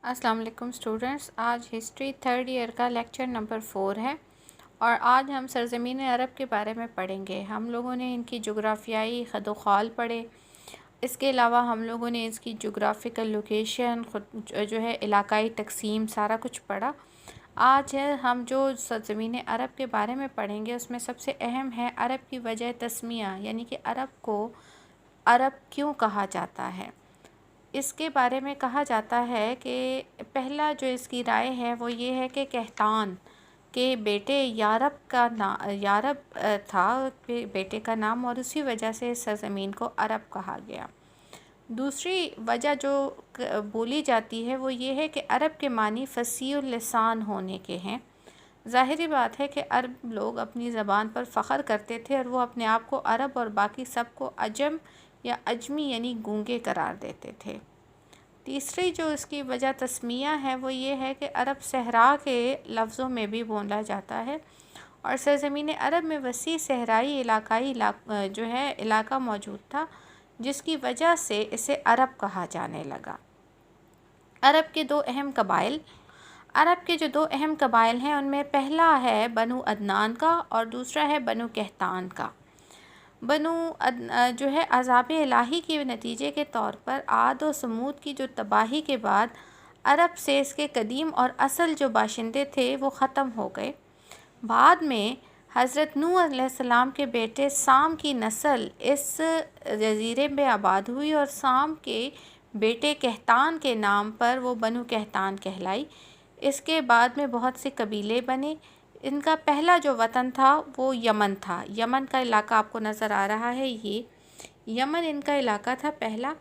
السلام علیکم اسٹوڈنٹس، آج ہسٹری تھرڈ ایئر کا لیکچر نمبر 4 ہے اور آج ہم سرزمین عرب کے بارے میں پڑھیں گے۔ ہم لوگوں نے ان کی جغرافیائی خد و خال پڑھے، اس کے علاوہ ہم لوگوں نے اس کی جغرافیکل لوکیشن جو ہے علاقائی تقسیم سارا کچھ پڑھا۔ آج ہم جو سرزمین عرب کے بارے میں پڑھیں گے اس میں سب سے اہم ہے عرب کی وجہ تسمیہ، یعنی کہ عرب کو عرب کیوں کہا جاتا ہے۔ اس کے بارے میں کہا جاتا ہے کہ پہلا جو اس کی رائے ہے وہ یہ ہے کہ کہتان کے بیٹے یارب تھا بیٹے کا نام، اور اسی وجہ سے اس سرزمین کو عرب کہا گیا۔ دوسری وجہ جو بولی جاتی ہے وہ یہ ہے کہ عرب کے معنی فصیح اللسان ہونے کے ہیں۔ ظاہری بات ہے کہ عرب لوگ اپنی زبان پر فخر کرتے تھے اور وہ اپنے آپ کو عرب اور باقی سب کو عجم یا عجمی یعنی گونگے قرار دیتے تھے۔ تیسری جو اس کی وجہ تسمیہ ہے وہ یہ ہے کہ عرب صحرا کے لفظوں میں بھی بولا جاتا ہے اور سرزمین عرب میں وسیع صحرائی علاقہ موجود تھا، جس کی وجہ سے اسے عرب کہا جانے لگا۔ عرب کے جو دو اہم قبائل ہیں ان میں پہلا ہے بنو عدنان کا اور دوسرا ہے بنو کہتان کا۔ جو ہے عذاب الہی کے نتیجے کے طور پر عاد و سمود کی جو تباہی کے بعد عرب سے اس کے قدیم اور اصل جو باشندے تھے وہ ختم ہو گئے۔ بعد میں حضرت نوح علیہ السلام کے بیٹے سام کی نسل اس جزیرے میں آباد ہوئی اور سام کے بیٹے کہتان کے نام پر وہ بنو کہتان کہلائی۔ اس کے بعد میں بہت سے قبیلے بنے۔ ان کا پہلا جو وطن تھا وہ یمن تھا۔ یمن کا علاقہ آپ کو نظر آ رہا ہے، یہ یمن ان کا علاقہ تھا پہلا۔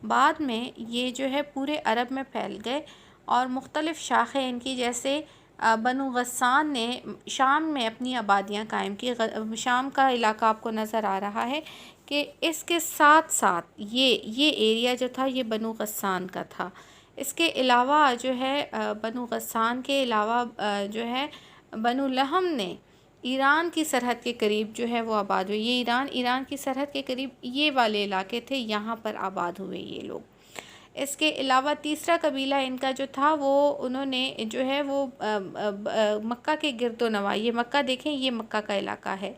بعد میں یہ جو ہے پورے عرب میں پھیل گئے اور مختلف شاخیں ان کی، جیسے بنو غسان نے شام میں اپنی آبادیاں قائم کی۔ شام کا علاقہ آپ کو نظر آ رہا ہے کہ اس کے ساتھ ساتھ یہ ایریا جو تھا یہ بنو غسان کا تھا۔ اس کے علاوہ جو ہے بنو غسان کے علاوہ جو ہے بنو لہم نے ایران کی سرحد کے قریب جو ہے وہ آباد ہوئے۔ یہ ایران کی سرحد کے قریب یہ والے علاقے تھے، یہاں پر آباد ہوئے یہ لوگ۔ اس کے علاوہ تیسرا قبیلہ ان کا جو تھا وہ انہوں نے جو ہے وہ مکہ کے گرد و نواح، یہ مکہ دیکھیں، یہ مکہ کا علاقہ ہے،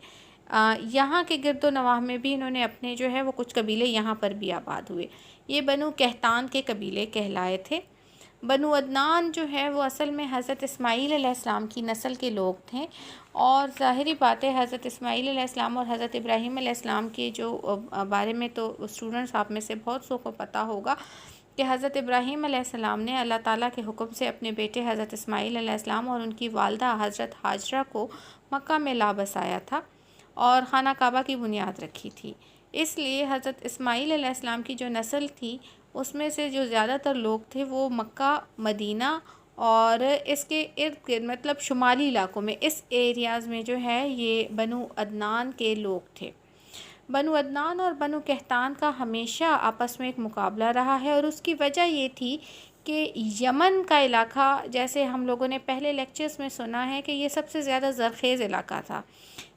یہاں کے گرد و نواح میں بھی انہوں نے اپنے جو ہے وہ کچھ قبیلے یہاں پر بھی آباد ہوئے۔ یہ بنو کہتان کے قبیلے کہلائے تھے۔ بنو عدنان جو ہے وہ اصل میں حضرت اسماعیل علیہ السلام کی نسل کے لوگ تھے، اور ظاہری بات ہے حضرت اسماعیل علیہ السلام اور حضرت ابراہیم علیہ السلام کے جو بارے میں تو اسٹوڈنٹس آپ میں سے بہت سو کو پتہ ہوگا کہ حضرت ابراہیم علیہ السلام نے اللہ تعالیٰ کے حکم سے اپنے بیٹے حضرت اسماعیل علیہ السلام اور ان کی والدہ حضرت ہاجرہ کو مکہ میں لا بسایا تھا اور خانہ کعبہ کی بنیاد رکھی تھی۔ اس لیے حضرت اسماعیل علیہ السلام کی جو نسل تھی اس میں سے جو زیادہ تر لوگ تھے وہ مکہ، مدینہ اور اس کے ارد گرد مطلب شمالی علاقوں میں، اس ایریاز میں جو ہے یہ بنو عدنان کے لوگ تھے۔ بنو عدنان اور بنو کہتان کا ہمیشہ آپس میں ایک مقابلہ رہا ہے، اور اس کی وجہ یہ تھی کہ یمن کا علاقہ، جیسے ہم لوگوں نے پہلے لیکچرز میں سنا ہے کہ یہ سب سے زیادہ زرخیز علاقہ تھا،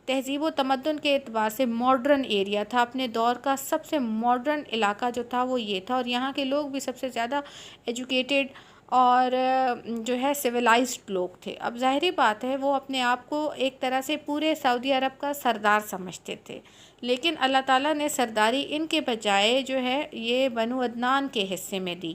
تہذیب و تمدن کے اعتبار سے ماڈرن ایریا تھا، اپنے دور کا سب سے ماڈرن علاقہ جو تھا وہ یہ تھا، اور یہاں کے لوگ بھی سب سے زیادہ ایجوکیٹڈ اور جو ہے سویلائزڈ لوگ تھے۔ اب ظاہری بات ہے وہ اپنے آپ کو ایک طرح سے پورے سعودی عرب کا سردار سمجھتے تھے، لیکن اللہ تعالیٰ نے سرداری ان کے بجائے جو ہے یہ بنو عدنان کے حصے میں دی۔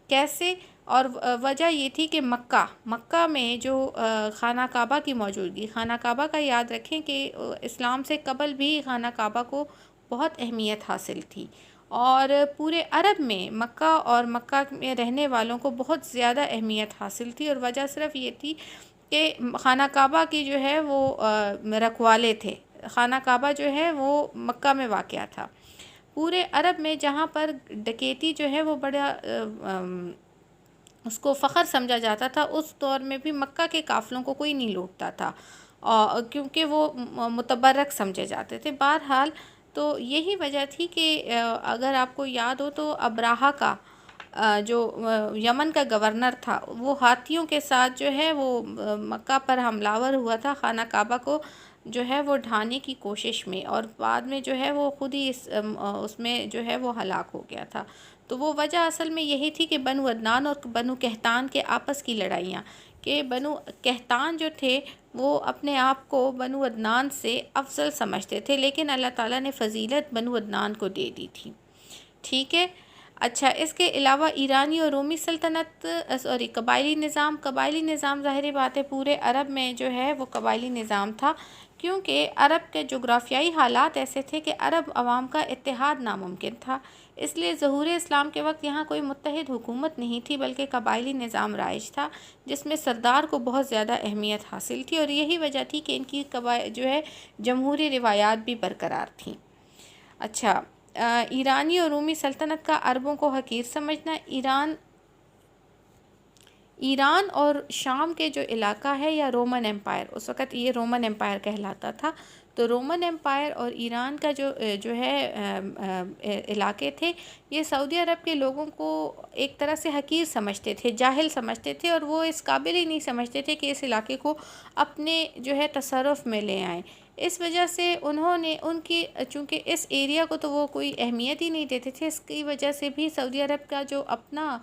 کیسے؟ اور وجہ یہ تھی کہ مکہ میں جو خانہ کعبہ کی موجودگی، خانہ کعبہ کا یاد رکھیں کہ اسلام سے قبل بھی خانہ کعبہ کو بہت اہمیت حاصل تھی، اور پورے عرب میں مکہ اور مکہ میں رہنے والوں کو بہت زیادہ اہمیت حاصل تھی، اور وجہ صرف یہ تھی کہ خانہ کعبہ کی جو ہے وہ رکھوالے تھے۔ خانہ کعبہ جو ہے وہ مکہ میں واقع تھا۔ پورے عرب میں جہاں پر ڈکیتی جو ہے وہ بڑا اس کو فخر سمجھا جاتا تھا، اس دور میں بھی مکہ کے قافلوں کو کوئی نہیں لوٹتا تھا کیونکہ وہ متبرک سمجھے جاتے تھے۔ بہرحال تو یہی وجہ تھی کہ اگر آپ کو یاد ہو تو ابراہہ کا جو یمن کا گورنر تھا وہ ہاتھیوں کے ساتھ جو ہے وہ مکہ پر حملہ آور ہوا تھا، خانہ کعبہ کو جو ہے وہ ڈھانے کی کوشش میں، اور بعد میں جو ہے وہ خود ہی اس میں جو ہے وہ ہلاک ہو گیا تھا۔ تو وہ وجہ اصل میں یہی تھی کہ بنو عدنان اور بنو قحطان کے آپس کی لڑائیاں، کہ بنو قحطان جو تھے وہ اپنے آپ کو بنو عدنان سے افضل سمجھتے تھے، لیکن اللہ تعالیٰ نے فضیلت بنو عدنان کو دے دی تھی، ٹھیک ہے۔ اچھا، اس کے علاوہ ایرانی اور رومی سلطنت قبائلی نظام ظاہری بات ہے پورے عرب میں جو ہے وہ قبائلی نظام تھا، کیونکہ عرب کے جغرافیائی حالات ایسے تھے کہ عرب عوام کا اتحاد ناممکن تھا، اس لیے ظہور اسلام کے وقت یہاں کوئی متحد حکومت نہیں تھی، بلکہ قبائلی نظام رائج تھا جس میں سردار کو بہت زیادہ اہمیت حاصل تھی، اور یہی وجہ تھی کہ ان کی جو ہے جمہوری روایات بھی برقرار تھیں۔ اچھا، ایرانی اور رومی سلطنت کا عربوں کو حقیر سمجھنا، ایران اور شام کے جو علاقہ ہے یا رومن امپائر، اس وقت یہ رومن امپائر کہلاتا تھا، تو رومن امپائر اور ایران کا جو ہے علاقے تھے، یہ سعودی عرب کے لوگوں کو ایک طرح سے حقیر سمجھتے تھے، جاہل سمجھتے تھے، اور وہ اس قابل ہی نہیں سمجھتے تھے کہ اس علاقے کو اپنے جو ہے تصرف میں لے آئیں۔ اس وجہ سے انہوں نے چونکہ اس ایریا کو تو وہ کوئی اہمیت ہی نہیں دیتے تھے، اس کی وجہ سے بھی سعودی عرب کا جو اپنا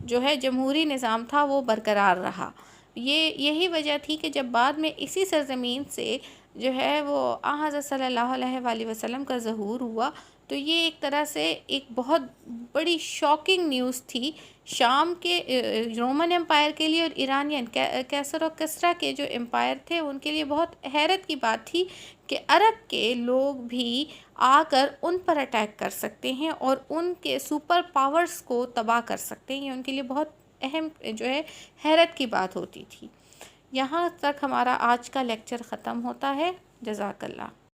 جو ہے جمہوری نظام تھا وہ برقرار رہا۔ یہی وجہ تھی کہ جب بعد میں اسی سرزمین سے جو ہے وہ حضرت صلی اللہ علیہ وآلہ وسلم کا ظہور ہوا، تو یہ ایک طرح سے ایک بہت بڑی شاکنگ نیوز تھی شام کے رومن امپائر کے لیے، اور ایرانین کیسر و کسریٰ کے جو امپائر تھے ان کے لیے بہت حیرت کی بات تھی کہ عرب کے لوگ بھی آ کر ان پر اٹیک کر سکتے ہیں اور ان کے سپر پاورز کو تباہ کر سکتے ہیں، یہ ان کے لیے بہت اہم جو ہے حیرت کی بات ہوتی تھی۔ یہاں تک ہمارا آج کا لیکچر ختم ہوتا ہے۔ جزاک اللہ۔